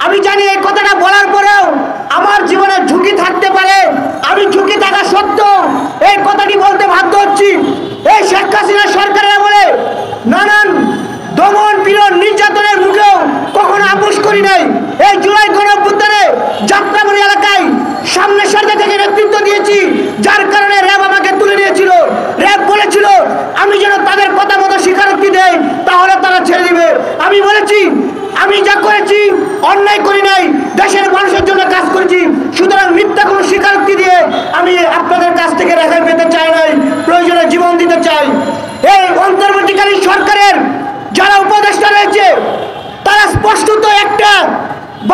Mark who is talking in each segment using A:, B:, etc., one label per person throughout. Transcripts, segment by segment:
A: আমি জানি এই কথাটা বলার পরেও আমার জীবনে ঝুঁকি থাকতে পারে, আমি ঝুঁকি থাকা সত্ত্বেও এই কথাটি বলতে বাধ্য হচ্ছি। এই শেখ হাসিনা সরকারের আমলে নানান দমন পীড়ন নির্যাতনের মুখেও কখনো আপোষ করি নাই। এই জুলাই গণঅভ্যুত্থানে যাত্রাবাড়ি এলাকায় সামনের সারিতে থেকে নেতৃত্ব দিয়েছি, যার কারণে র্যাব আমাকে তুলে নিয়েছিল। র্যাব বলেছিল আমি যেন তাদের কথা মতো স্বীকারোক্তি দেই, তাহলে তারা ছেড়ে দিবে। আমি বলেছি আমি যা করেছি অন্যায় করি নাই, দেশের মানুষের জন্য কাজ করেছি, সুতরাং মিথ্যা কোনো স্বীকারোক্তি দিয়ে আমি আপনাদের কাছ থেকে রেহাই পেতে চাই নাই, প্রয়োজনে জীবন দিতে চাই। এই অন্তর্বর্তীকালীন সরকারের যারা উপদেষ্টা রয়েছে তারা স্পষ্টত একটা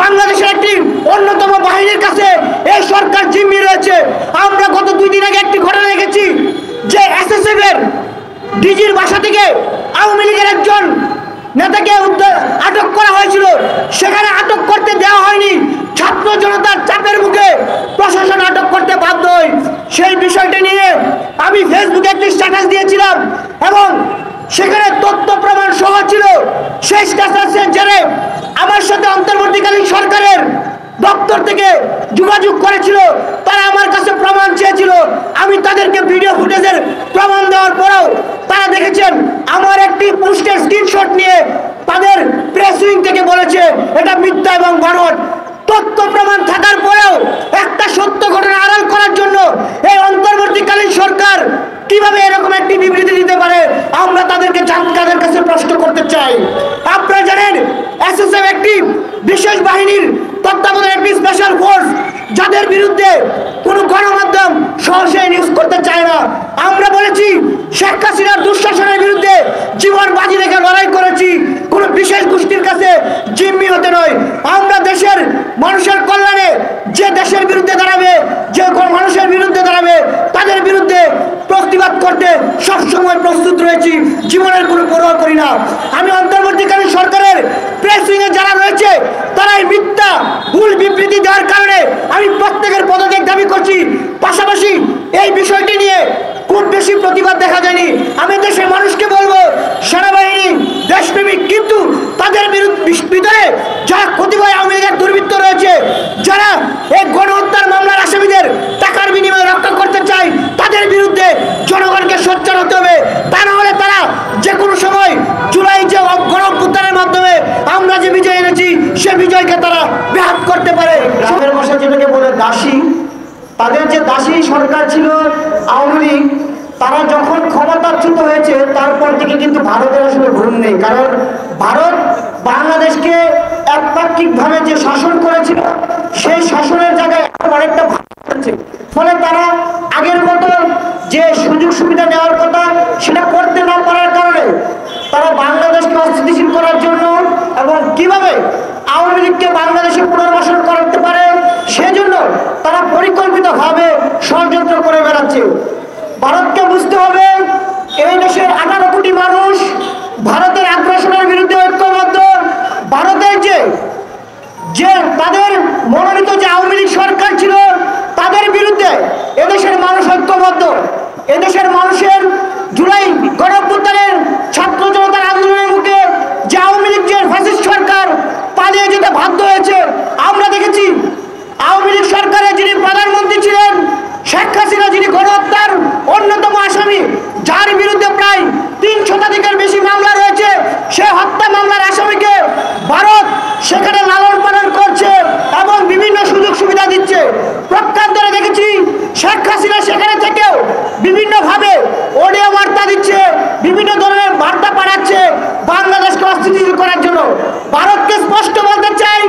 A: বাংলাদেশের একটি অন্যতম বাহিনীর কাছে এই সরকার জিম্মি রয়েছে। আমরা গত 2 দিন আগে একটি ঘটনা দেখেছি যে এসএসএফ এর ডিজির বাসা থেকে আওয়ামী লীগের একজন নেতাকে আটক করা হয়েছিল, সেখানে আটক করতে দেওয়া হয়নি, ছাত্র জনতার চাপের মুখে প্রশাসন আটক করতে বাধ্য হয়। সেই বিষয়টি নিয়ে আমি ফেসবুকে একটি স্ট্যাটাস দিয়েছিলাম এবং সেখানে তথ্য প্রমাণ সহ ছিল। সেই স্ট্যাটাসের জেরে আমার সাথে অন্তর্বর্তীকালীন সরকারের দপ্তর থেকে যোগাযোগ করেছিল, তারা আমার কাছে প্রমাণ চেয়েছিল। আমি তাদেরকে ভিডিও ফুটেজের প্রমাণ দেওয়ার পরেও তারা দেখেছেন আমার একটি পোস্টের স্ক্রিনশট নিয়ে তাদের প্রেস উইং থেকে বলেছে এটা মিথ্যা এবং বানোয়াট। তথ্য প্রমাণ থাকার পরেও একটা সত্য ঘটনা আড়াল করার জন্য এই অন্তর্বর্তীকালীন সরকার কিভাবে এরকম একটি বিবৃতি দিতে পারে, আমরা তাদের কাছে প্রশ্ন করতে চাই। আপনারা জানেন এসএসএফ একটি বিশেষ বাহিনীর তত্ত্বাবধানে একটি স্পেশাল ফোর্স, যাদের বিরুদ্ধে কোনো গণমাধ্যম সহজে নিউজ করতে চায় না। আমরা বলেছি শেখ হাসিনার দুঃশাসনের বিরুদ্ধে জীবন বাজি রেখে লড়াই করেছি, কোনো বিশেষ গোষ্ঠীর কাছে জিম্মি হতে নয়। আমরা দেশের মানুষের কল্যাণে যে দেশের বিরুদ্ধে দাঁড়াবে, যে মানুষের বিরুদ্ধে দাঁড়াবে তাদের বিরুদ্ধে প্রতিবাদ করতে সবসময় প্রস্তুত রয়েছি, জীবনের কোনো পরোয়া করি না। আমি অন্তর্বর্তীকালীন সরকারের প্রেস উইংয়ে যারা রয়েছে তারাই মিথ্যা ভুল বিবৃতি দেওয়ার কারণে আমি প্রত্যেকের পদত্যাগ দাবি করছি। পাশাপাশি এই বিষয়টি নিয়ে খুব বেশি প্রতিবাদ দেখা যায়নি। আমি দেশের মানুষকে বলবো সেনাবাহিনী দেশপ্রেমিক, কিন্তু তাদের ভিতরে যারা কতিপয় আওয়ামী লীগের দুর্বৃত্ত রয়েছে, যারা এই গণহত্যার মামলার আসামিদের টাকার বিনিময়ে রক্ষা করতে চায়, তাদের বিরুদ্ধে জনগণকে সোচ্চার হতে হবে। তা না হলে তারা যে কোনো সময় জুলাই যে গণঅভ্যুত্থানের মাধ্যমে আমরা যে বিজয় এনেছি সে বিজয়কে তারা ব্যাহত করতে পারে। রামের ভাষা যেটাকে বলে দাসী, তাদের যে দাসী সরকার ছিল আওয়ামী লীগ, তারা যখন ক্ষমতাচ্যুত হয়েছে তারপর থেকে কিন্তু ভারতের আসলে ঘুম নেই। কারণ ভারত বাংলাদেশকে একপাক্ষিকভাবে যে শাসন করেছিল সেই শাসনের জায়গায় অনেকটা ফলে তারা আগের মতো যে সুযোগ সুবিধা নেওয়ার কথা সেটা করতে না পারার কারণে তারা বাংলাদেশকে অস্থিতিশীল করার জন্য এবং কিভাবে আওয়ামী লীগকে বাংলাদেশে পুনর্বাসন করতে পারে সেজন্য তারা পরিকল্পিতভাবে ষড়যন্ত্র করে বেড়াচ্ছে। ভারতকে বুঝতে হবে এই দেশের 18 কোটি মানুষ ভারতের আগ্রাসনের বিরুদ্ধে ঐক্যবদ্ধ। ভারতের যে তাদের মনোনীত যে আওয়ামী লীগ সরকার ছিল তাদের বিরুদ্ধে এদেশের মানুষ ঐক্যবদ্ধ। এদেশের মানুষের জুলাই গণঅভ্যুত্থানের ছাত্র জনতার আন্দোলনের মুখে যে আওয়ামী লীগ যে ফ্যাসিস্ট সরকার পালিয়ে যেতে বাধ্য হয়েছে। আমরা দেখেছি আওয়ামী লীগ সরকারের যিনি প্রধানমন্ত্রী ছিলেন শেখ হাসিনা, যিনি গণহত্যার অন্যতম আসামি, যার বিরুদ্ধে প্রায় 3 শতাধিকের বেশি মামলা রয়েছে, সে হত্যা মামলার আসামিকে ভারত সেখানে লালন পালন করছে এবং বিভিন্ন সুযোগ সুবিধা দিচ্ছে। প্রত্যান্তরে দেখেছি শেখ হাসিনা সেখানে থেকেও বিভিন্নভাবে অডিও বার্তা দিচ্ছে, বিভিন্ন ধরনের বার্তা পাঠাচ্ছে বাংলাদেশকে অস্থিতিশীল করার জন্য। ভারতকে স্পষ্ট বলতে চাই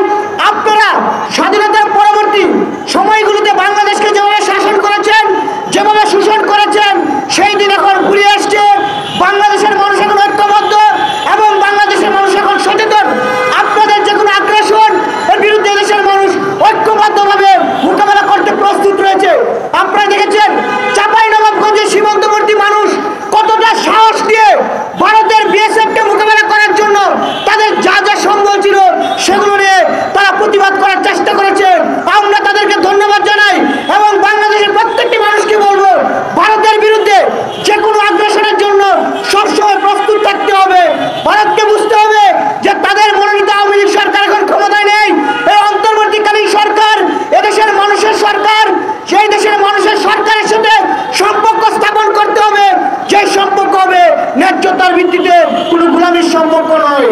A: ন্যায্যতার ভিত্তিতে কোনো গোলামীর সম্পর্ক নয়।